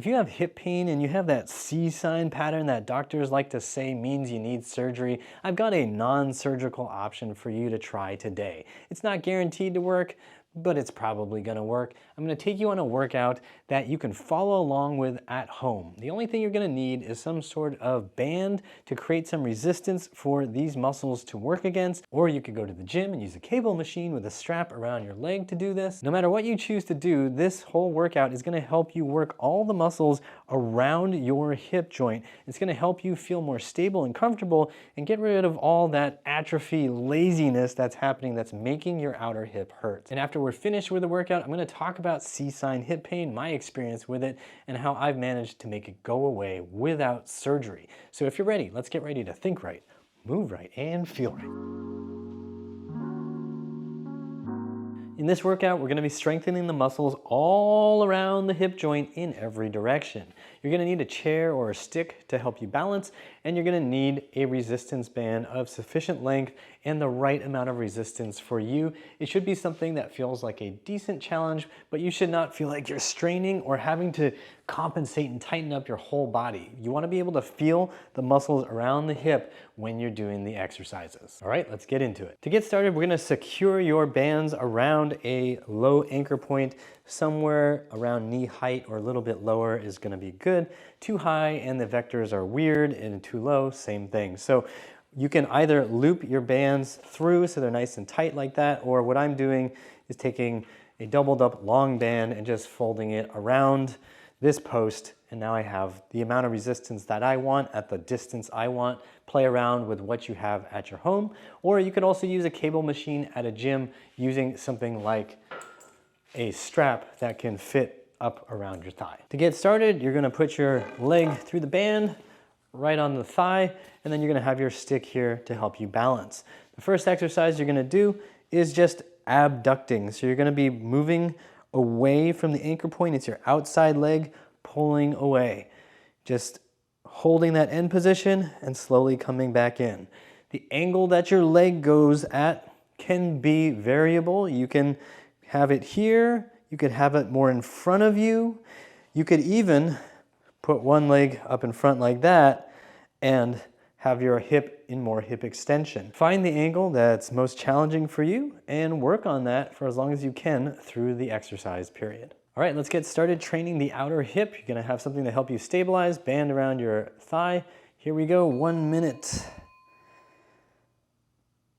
If you have hip pain and you have that C sign pattern that doctors like to say means you need surgery, I've got a non-surgical option for you to try today. It's not guaranteed to work, but it's probably gonna work. I'm gonna take you on a workout that you can follow along with at home. The only thing you're gonna need is some sort of band to create some resistance for these muscles to work against, or you could go to the gym and use a cable machine with a strap around your leg to do this. No matter what you choose to do, this whole workout is gonna help you work all the muscles around your hip joint. It's gonna help you feel more stable and comfortable and get rid of all that atrophy, laziness that's happening that's making your outer hip hurt. And after we're finished with the workout, I'm gonna talk about C-sign hip pain, my experience with it, and how I've managed to make it go away without surgery. So if you're ready, let's get ready to think right, move right, and feel right. In this workout, we're gonna be strengthening the muscles all around the hip joint in every direction. You're gonna need a chair or a stick to help you balance, and you're gonna need a resistance band of sufficient length and the right amount of resistance for you. It should be something that feels like a decent challenge, but you should not feel like you're straining or having to compensate and tighten up your whole body. You wanna be able to feel the muscles around the hip when you're doing the exercises. All right, let's get into it. To get started, we're gonna secure your bands around a low anchor point. Somewhere around knee height or a little bit lower is gonna be good. Too high and the vectors are weird, and too low, same thing. So you can either loop your bands through so they're nice and tight like that, or what I'm doing is taking a doubled up long band and just folding it around this post, and now I have the amount of resistance that I want at the distance I want. Play around with what you have at your home, or you could also use a cable machine at a gym using something like a strap that can fit up around your thigh. To get started, you're gonna put your leg through the band, right on the thigh, and then you're gonna have your stick here to help you balance. The first exercise you're gonna do is just abducting. So you're gonna be moving away from the anchor point. It's your outside leg pulling away. Just holding that end position and slowly coming back in. The angle that your leg goes at can be variable. You can have it here, you could have it more in front of you. You could even put one leg up in front like that and have your hip in more hip extension. Find the angle that's most challenging for you and work on that for as long as you can through the exercise period. All right, let's get started training the outer hip. You're gonna have something to help you stabilize, band around your thigh. Here we go, 1 minute.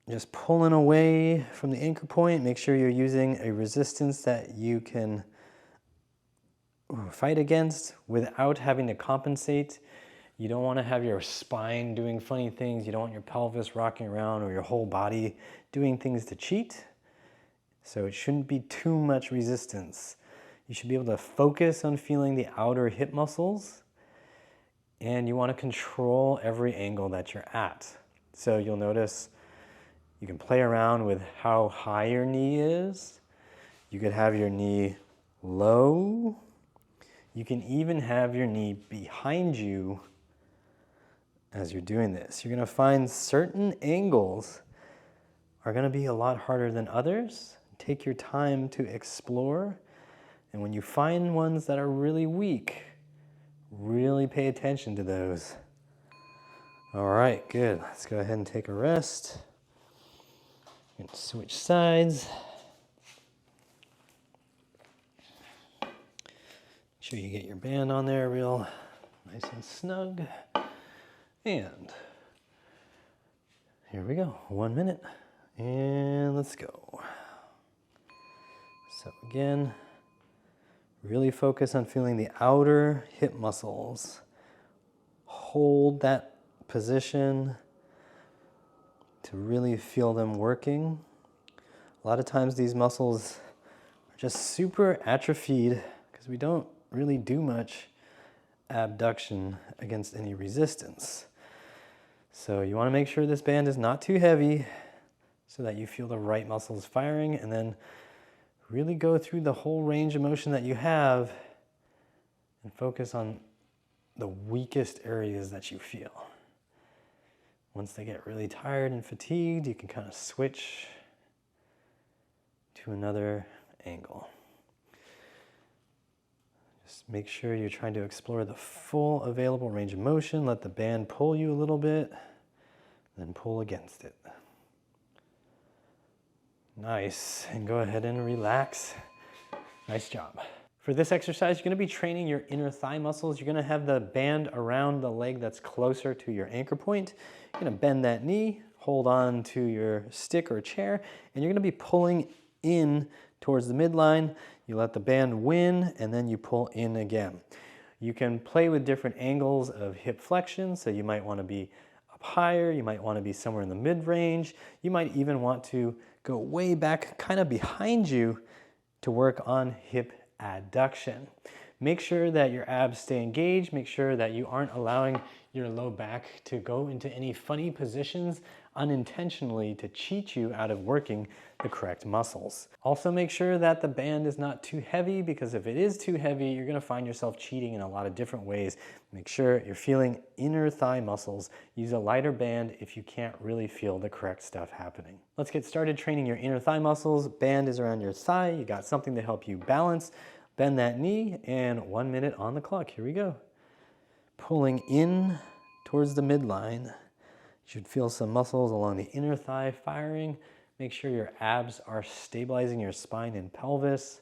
Just pulling away from the anchor point. Make sure you're using a resistance that you can fight against without having to compensate. You don't want to have your spine doing funny things. You don't want your pelvis rocking around or your whole body doing things to cheat. So it shouldn't be too much resistance. You should be able to focus on feeling the outer hip muscles, and you want to control every angle that you're at. So you'll notice you can play around with how high your knee is. You could have your knee low. You can even have your knee behind you as you're doing this. You're gonna find certain angles are gonna be a lot harder than others. Take your time to explore. And when you find ones that are really weak, really pay attention to those. All right, good. Let's go ahead and take a rest. And switch sides. Make sure you get your band on there real nice and snug. And here we go, 1 minute, and let's go. So again, really focus on feeling the outer hip muscles. Hold that position to really feel them working. A lot of times these muscles are just super atrophied because we don't really do much abduction against any resistance. So you want to make sure this band is not too heavy so that you feel the right muscles firing, and then really go through the whole range of motion that you have and focus on the weakest areas that you feel. Once they get really tired and fatigued, you can kind of switch to another angle. Just make sure you're trying to explore the full available range of motion. Let the band pull you a little bit, then pull against it. Nice, and go ahead and relax. Nice job. For this exercise, you're gonna be training your inner thigh muscles. You're gonna have the band around the leg that's closer to your anchor point. You're gonna bend that knee, hold on to your stick or chair, and you're gonna be pulling in towards the midline. You let the band win, and then you pull in again. You can play with different angles of hip flexion, so you might want to be up higher, you might want to be somewhere in the mid-range, you might even want to go way back, kind of behind you, to work on hip adduction. Make sure that your abs stay engaged, make sure that you aren't allowing your low back to go into any funny positions unintentionally to cheat you out of working the correct muscles. Also make sure that the band is not too heavy, because if it is too heavy, you're gonna find yourself cheating in a lot of different ways. Make sure you're feeling inner thigh muscles. Use a lighter band if you can't really feel the correct stuff happening. Let's get started training your inner thigh muscles. Band is around your thigh. You got something to help you balance. Bend that knee, and 1 minute on the clock. Here we go. Pulling in towards the midline. You should feel some muscles along the inner thigh firing. Make sure your abs are stabilizing your spine and pelvis.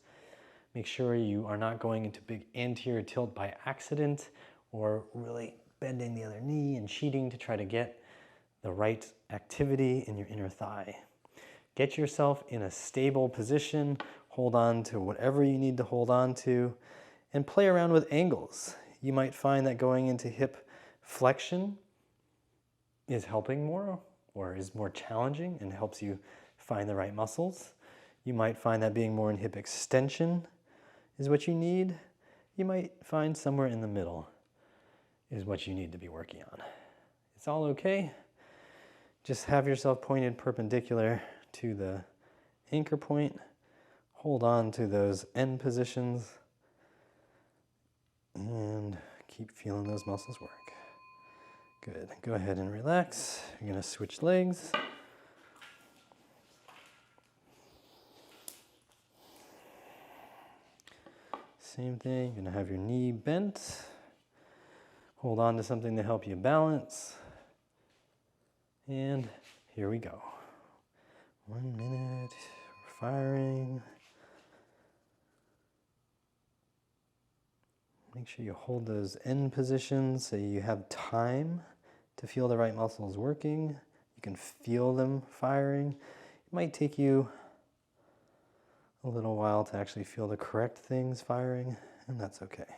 Make sure you are not going into big anterior tilt by accident or really bending the other knee and cheating to try to get the right activity in your inner thigh. Get yourself in a stable position. Hold on to whatever you need to hold on to and play around with angles. You might find that going into hip flexion is helping more or is more challenging and helps you find the right muscles. You might find that being more in hip extension is what you need. You might find somewhere in the middle is what you need to be working on. It's all okay. Just have yourself pointed perpendicular to the anchor point. Hold on to those end positions and keep feeling those muscles work. Good. Go ahead and relax. You're going to switch legs. Same thing. You're going to have your knee bent. Hold on to something to help you balance. And here we go. 1 minute. We're firing. Make sure you hold those end positions so you have time to feel the right muscles working. You can feel them firing. It might take you a little while to actually feel the correct things firing, and that's okay.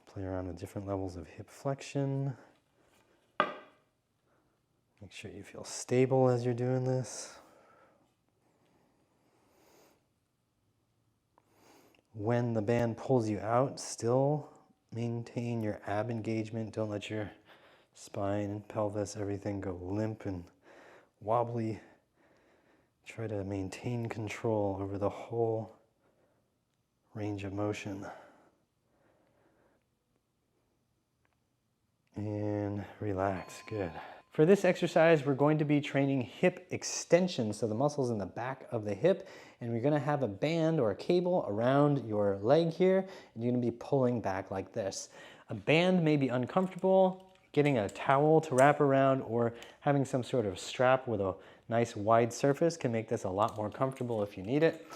Play around with different levels of hip flexion. Make sure you feel stable as you're doing this. When the band pulls you out, still maintain your ab engagement. Don't let your spine, pelvis, everything go limp and wobbly. Try to maintain control over the whole range of motion. And relax, good. For this exercise, we're going to be training hip extension, so the muscles in the back of the hip, and we're gonna have a band or a cable around your leg here, and you're gonna be pulling back like this. A band may be uncomfortable. Getting a towel to wrap around or having some sort of strap with a nice wide surface can make this a lot more comfortable if you need it.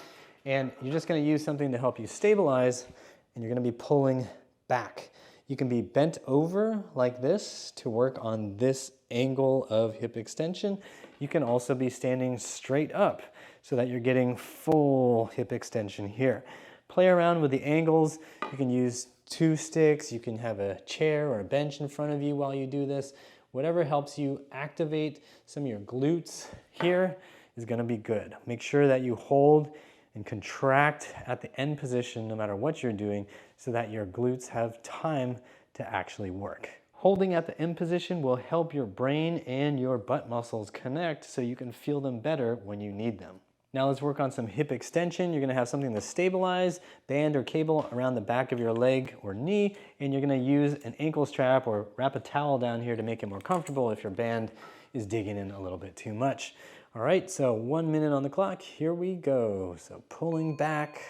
And you're just gonna use something to help you stabilize, and you're gonna be pulling back. You can be bent over like this to work on this angle of hip extension. You can also be standing straight up so that you're getting full hip extension here. Play around with the angles. You can use 2 sticks. You can have a chair or a bench in front of you while you do this. Whatever helps you activate some of your glutes here is going to be good. Make sure that you hold and contract at the end position no matter what you're doing so that your glutes have time to actually work. Holding at the end position will help your brain and your butt muscles connect so you can feel them better when you need them. Now let's work on some hip extension. You're gonna have something to stabilize, band or cable around the back of your leg or knee, and you're gonna use an ankle strap or wrap a towel down here to make it more comfortable if your band is digging in a little bit too much. All right, so 1 minute on the clock. Here we go. So pulling back.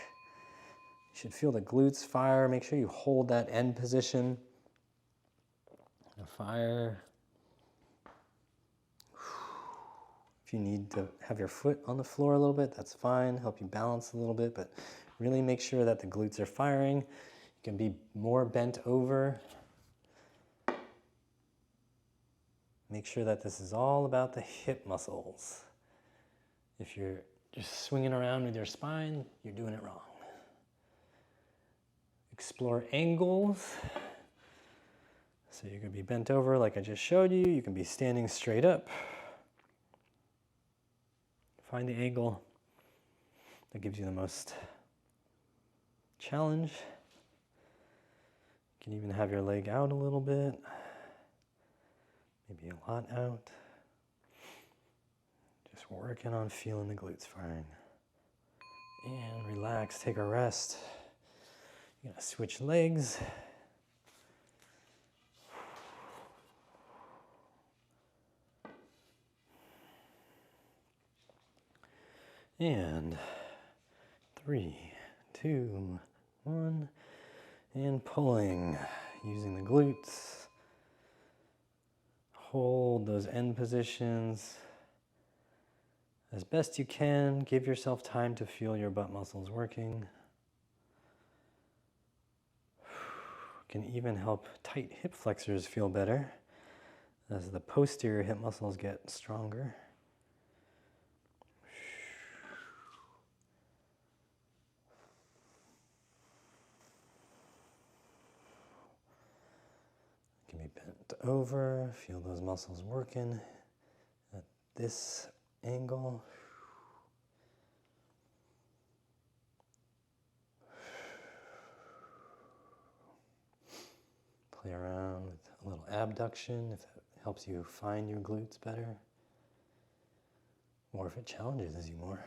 You should feel the glutes fire. Make sure you hold that end position. Fire. If you need to have your foot on the floor a little bit, that's fine. Help you balance a little bit, but really make sure that the glutes are firing. You can be more bent over. Make sure that this is all about the hip muscles. If you're just swinging around with your spine, you're doing it wrong. Explore angles. So you can be bent over like I just showed you. You can be standing straight up. Find the angle that gives you the most challenge. You can even have your leg out a little bit. Maybe a lot out. Just working on feeling the glutes firing. And relax, take a rest. You're gonna switch legs. And 3, 2, 1, and pulling, using the glutes. Hold those end positions as best you can. Give yourself time to feel your butt muscles working. Can even help tight hip flexors feel better as the posterior hip muscles get stronger. Can be bent over, feel those muscles working at this angle. Play around with a little abduction if that helps you find your glutes better, or if it challenges you more.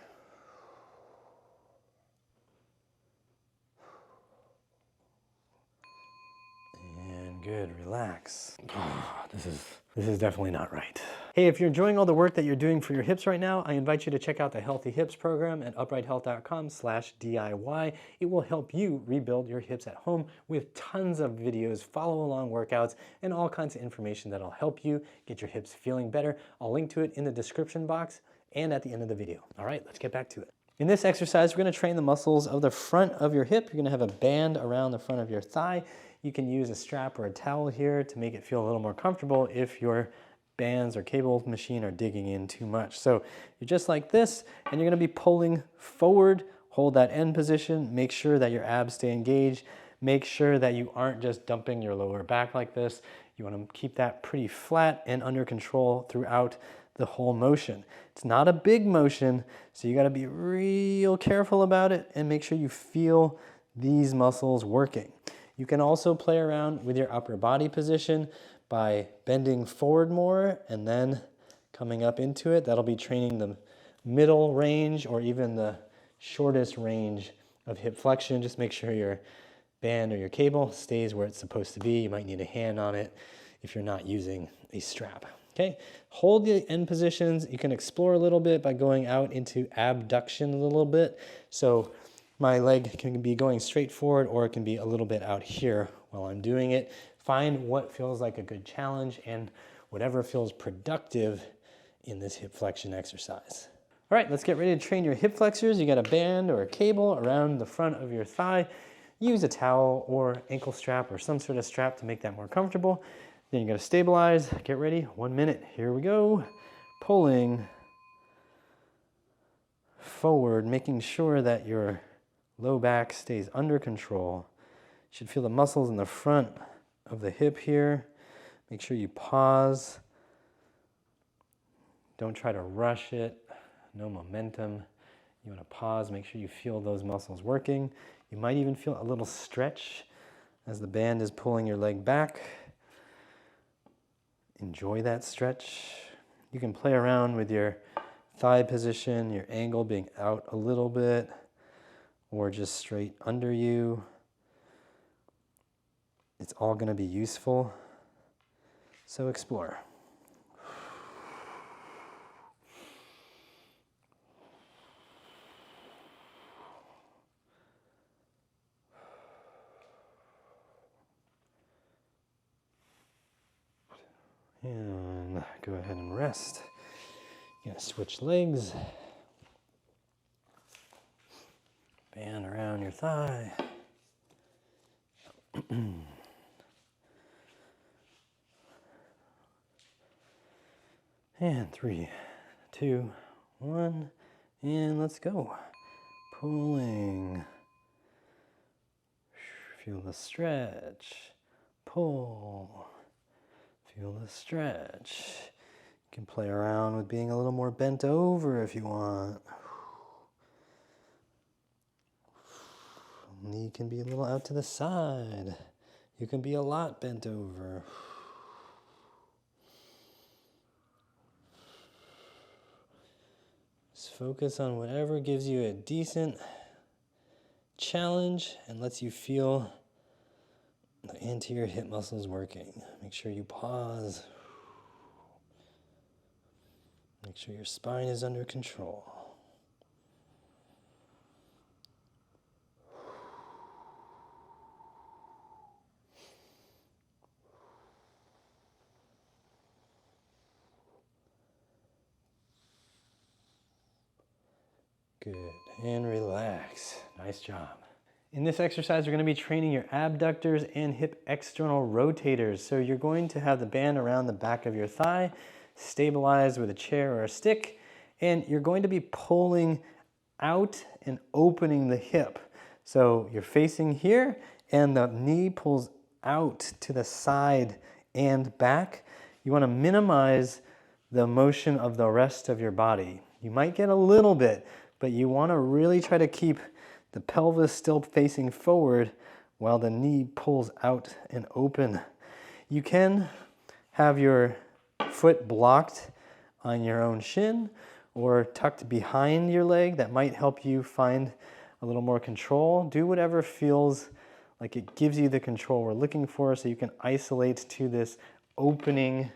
And good, relax. Oh, this is definitely not right. Hey, if you're enjoying all the work that you're doing for your hips right now, I invite you to check out the Healthy Hips program at uprighthealth.com/DIY. It will help you rebuild your hips at home with tons of videos, follow along workouts, and all kinds of information that'll help you get your hips feeling better. I'll link to it in the description box and at the end of the video. All right, let's get back to it. In this exercise, we're going to train the muscles of the front of your hip. You're going to have a band around the front of your thigh. You can use a strap or a towel here to make it feel a little more comfortable if your bands or cable machine are digging in too much. So you're just like this, and you're going to be pulling forward. Hold that end position. Make sure that your abs stay engaged. Make sure that you aren't just dumping your lower back like this. You want to keep that pretty flat and under control throughout the whole motion. It's not a big motion, so you got to be real careful about it and make sure you feel these muscles working. You can also play around with your upper body position by bending forward more and then coming up into it. That'll be training the middle range or even the shortest range of hip flexion. Just make sure your band or your cable stays where it's supposed to be. You might need a hand on it if you're not using a strap. Okay, hold the end positions. You can explore a little bit by going out into abduction a little bit. So my leg can be going straight forward, or it can be a little bit out here while I'm doing it. Find what feels like a good challenge and whatever feels productive in this hip flexion exercise. All right, let's get ready to train your hip flexors. You got a band or a cable around the front of your thigh. Use a towel or ankle strap or some sort of strap to make that more comfortable. Then you're gonna stabilize. Get ready, 1 minute. Here we go. Pulling forward, making sure that your low back stays under control. You should feel the muscles in the front of the hip here. Make sure you pause. Don't try to rush it. No momentum. You want to pause, make sure you feel those muscles working. You might even feel a little stretch as the band is pulling your leg back. Enjoy that stretch. You can play around with your thigh position, your angle being out a little bit, or just straight under you. It's all going to be useful, so explore. And go ahead and rest. You're gonna switch legs. Band around your thigh. And 3, 2, 1, and let's go. Pulling. Feel the stretch. Pull. Feel the stretch. You can play around with being a little more bent over if you want. Knee can be a little out to the side. You can be a lot bent over. Just focus on whatever gives you a decent challenge and lets you feel the anterior hip muscles working. Make sure you pause. Make sure your spine is under control. Good, and relax. Nice job. In this exercise, we're going to be training your abductors and hip external rotators. So you're going to have the band around the back of your thigh, stabilized with a chair or a stick, and you're going to be pulling out and opening the hip. So you're facing here, and the knee pulls out to the side and back. You want to minimize the motion of the rest of your body. You might get a little bit, but you want to really try to keep the pelvis still facing forward while the knee pulls out and open. You can have your foot blocked on your own shin or tucked behind your leg. That might help you find a little more control. Do whatever feels like it gives you the control we're looking for so you can isolate to this opening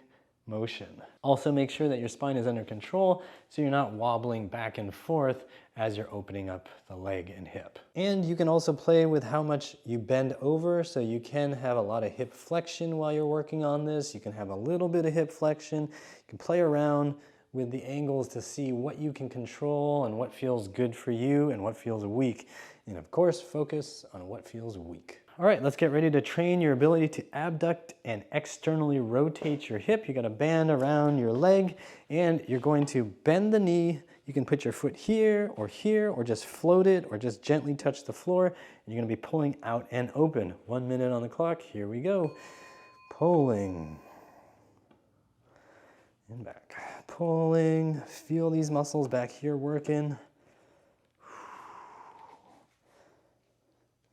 motion. Also make sure that your spine is under control so you're not wobbling back and forth as you're opening up the leg and hip. And you can also play with how much you bend over, so you can have a lot of hip flexion while you're working on this. You can have a little bit of hip flexion. You can play around with the angles to see what you can control and what feels good for you and what feels weak. And of course, focus on what feels weak. All right, let's get ready to train your ability to abduct and externally rotate your hip. You got a band around your leg and you're going to bend the knee. You can put your foot here, or just float it, or just gently touch the floor. And you're gonna be pulling out and open. 1 minute on the clock, here we go. Pulling and back, pulling. Feel these muscles back here working.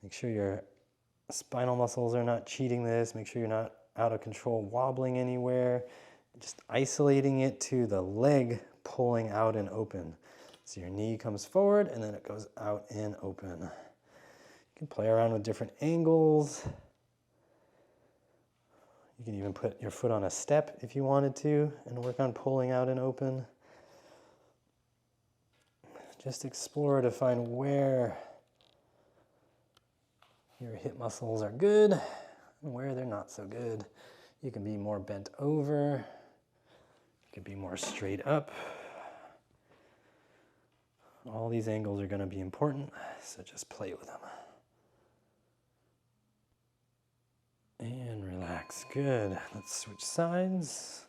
Make sure your spinal muscles are not cheating this. Make sure you're not out of control, wobbling anywhere. Just isolating it to the leg pulling out and open. So your knee comes forward and then it goes out and open. You can play around with different angles. You can even put your foot on a step if you wanted to and work on pulling out and open. Just explore to find where your hip muscles are good and where they're not so good. You can be more bent over. You can be more straight up. All these angles are going to be important, so just play with them. And relax. Good. Let's switch sides.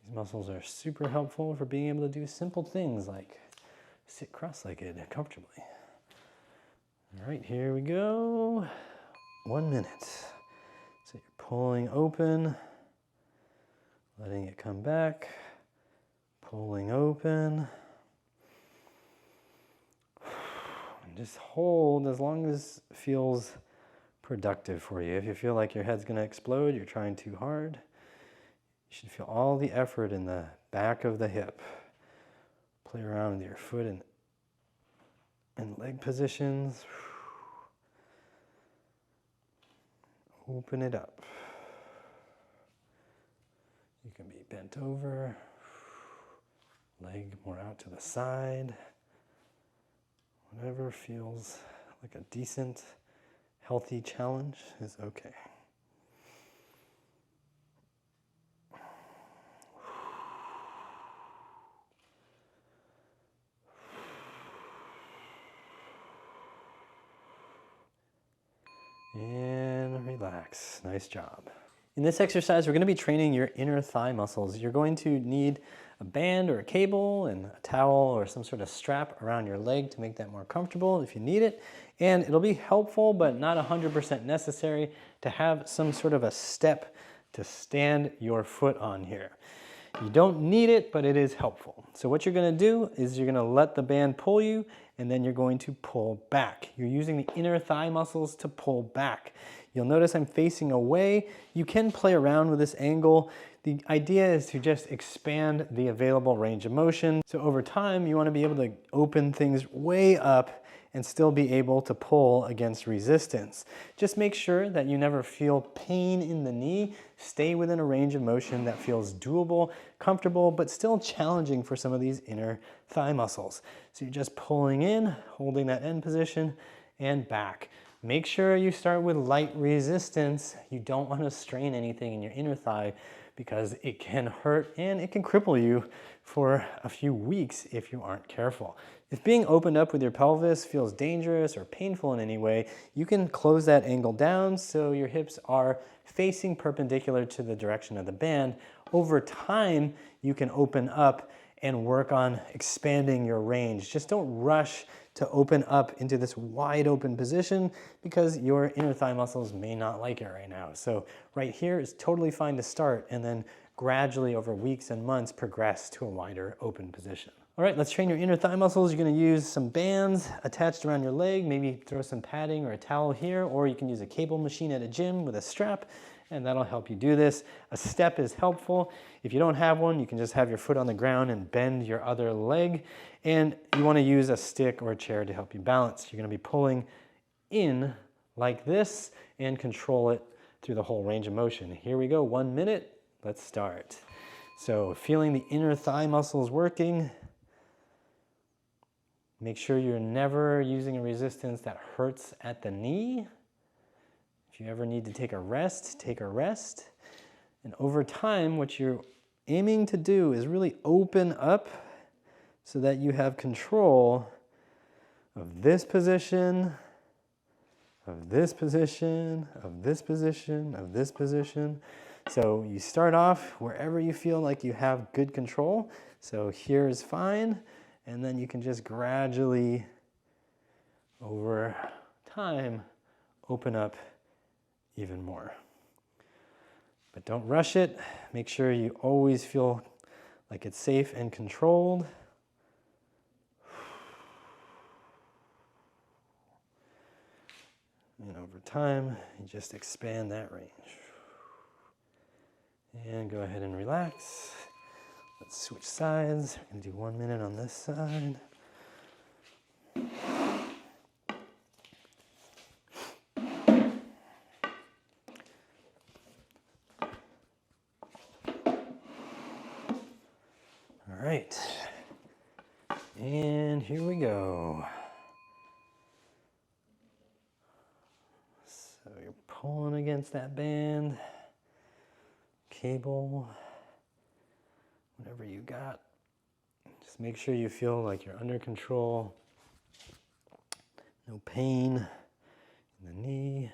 These muscles are super helpful for being able to do simple things like sit cross-legged comfortably. All right, here we go. 1 minute. So you're pulling open, letting it come back, pulling open. And just hold as long as it feels productive for you. If you feel like your head's gonna explode, you're trying too hard, you should feel all the effort in the back of the hip. Play around with your foot and leg positions. Open it up. You can be bent over, leg more out to the side, whatever feels like a decent, healthy challenge is okay. And relax. Nice job. In this exercise, we're going to be training your inner thigh muscles. You're going to need a band or a cable and a towel or some sort of strap around your leg to make that more comfortable if you need it. And it'll be helpful, but not 100% necessary, to have some sort of a step to stand your foot on here. You don't need it, but it is helpful. So what you're going to do is you're going to let the band pull you, and then you're going to pull back. You're using the inner thigh muscles to pull back. You'll notice I'm facing away. You can play around with this angle. The idea is to just expand the available range of motion. So over time, you want to be able to open things way up and still be able to pull against resistance. Just make sure that you never feel pain in the knee. Stay within a range of motion that feels doable, comfortable, but still challenging for some of these inner thigh muscles. So you're just pulling in, holding that end position, and back. Make sure you start with light resistance. You don't want to strain anything in your inner thigh because it can hurt and it can cripple you for a few weeks if you aren't careful. If being opened up with your pelvis feels dangerous or painful in any way, you can close that angle down so your hips are facing perpendicular to the direction of the band. Over time, you can open up and work on expanding your range. Just don't rush to open up into this wide open position because your inner thigh muscles may not like it right now. So right here is totally fine to start, and then gradually over weeks and months progress to a wider open position. All right, let's train your inner thigh muscles. You're gonna use some bands attached around your leg, maybe throw some padding or a towel here, or you can use a cable machine at a gym with a strap, and that'll help you do this. A step is helpful. If you don't have one, you can just have your foot on the ground and bend your other leg. And you want to use a stick or a chair to help you balance. You're going to be pulling in like this and control it through the whole range of motion. Here we go, 1 minute. Let's start. So feeling the inner thigh muscles working. Make sure you're never using a resistance that hurts at the knee. If you ever need to take a rest, take a rest. And over time, what you're aiming to do is really open up so that you have control of this position, of this position, of this position, of this position. So you start off wherever you feel like you have good control. So here is fine. And then you can just gradually, over time, open up even more. But don't rush it. Make sure you always feel like it's safe and controlled. And over time, you just expand that range. And go ahead and relax. Let's switch sides. We're going to do 1 minute on this side. All right, and here we go. So you're pulling against that band, cable, whatever you got. Just make sure you feel like you're under control. No pain in the knee.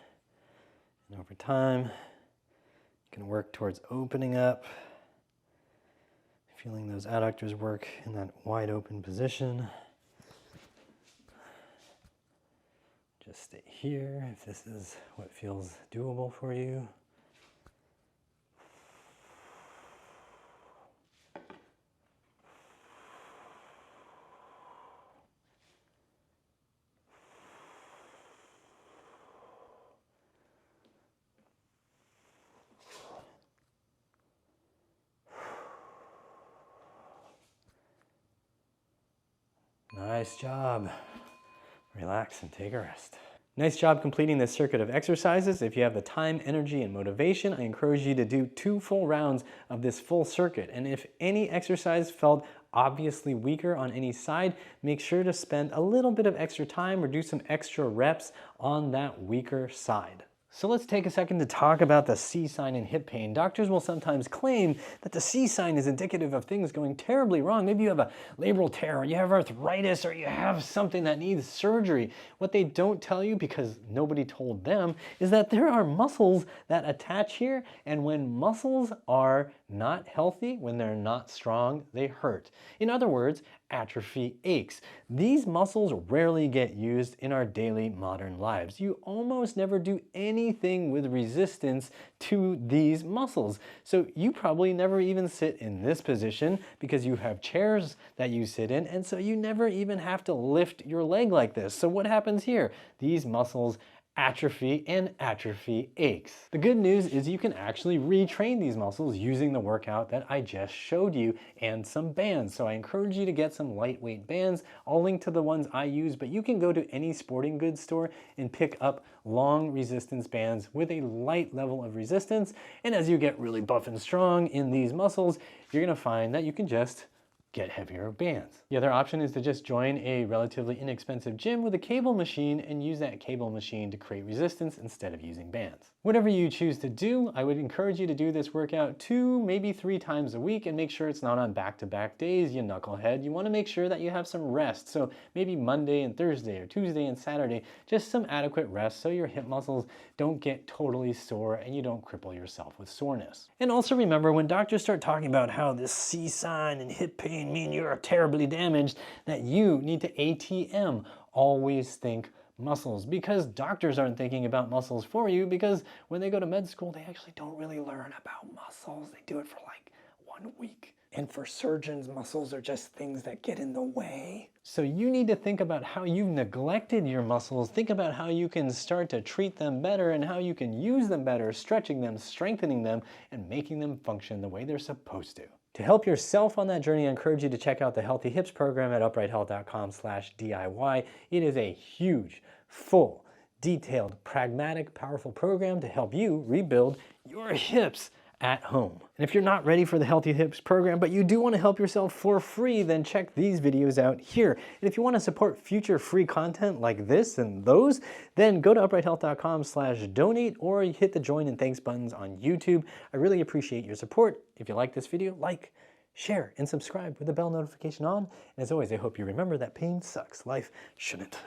And over time, you can work towards opening up. Feeling those adductors work in that wide open position. Just stay here if this is what feels doable for you. Nice job. Relax and take a rest. Nice job completing this circuit of exercises. If you have the time, energy, and motivation, I encourage you to do 2 full rounds of this full circuit. And if any exercise felt obviously weaker on any side, make sure to spend a little bit of extra time or do some extra reps on that weaker side. So let's take a second to talk about the C sign in hip pain. Doctors will sometimes claim that the C sign is indicative of things going terribly wrong. Maybe you have a labral tear, or you have arthritis, or you have something that needs surgery. What they don't tell you, because nobody told them, is that there are muscles that attach here, and when muscles are not healthy, when they're not strong, they hurt. In other words, atrophy aches. These muscles rarely get used in our daily modern lives. You almost never do anything with resistance to these muscles. So you probably never even sit in this position because you have chairs that you sit in, and so you never even have to lift your leg like this. So what happens here? These muscles atrophy, and atrophy aches. The good news is you can actually retrain these muscles using the workout that I just showed you and some bands. So I encourage you to get some lightweight bands. I'll link to the ones I use, but you can go to any sporting goods store and pick up long resistance bands with a light level of resistance. And as you get really buff and strong in these muscles, you're gonna find that you can just get heavier bands. The other option is to just join a relatively inexpensive gym with a cable machine and use that cable machine to create resistance instead of using bands. Whatever you choose to do, I would encourage you to do this workout 2, maybe 3 times a week, and make sure it's not on back-to-back days, you knucklehead. You want to make sure that you have some rest. So maybe Monday and Thursday, or Tuesday and Saturday, just some adequate rest so your hip muscles don't get totally sore and you don't cripple yourself with soreness. And also remember, when doctors start talking about how this C sign and hip pain mean you're terribly damaged, that you need to ATM. Always think muscles, because doctors aren't thinking about muscles for you, because when they go to med school, they actually don't really learn about muscles. They do it for like 1 week. And for surgeons, muscles are just things that get in the way. So you need to think about how you've neglected your muscles. Think about how you can start to treat them better and how you can use them better, stretching them, strengthening them, and making them function the way they're supposed to. To help yourself on that journey, I encourage you to check out the Healthy Hips program at uprighthealth.com/DIY. It is a huge, full, detailed, pragmatic, powerful program to help you rebuild your hips at home. And if you're not ready for the Healthy Hips program, but you do want to help yourself for free, then check these videos out here. And if you want to support future free content like this and those, then go to uprighthealth.com/donate or hit the join and thanks buttons on YouTube. I really appreciate your support. If you like this video, like, share, and subscribe with the bell notification on. And as always, I hope you remember that pain sucks. Life shouldn't.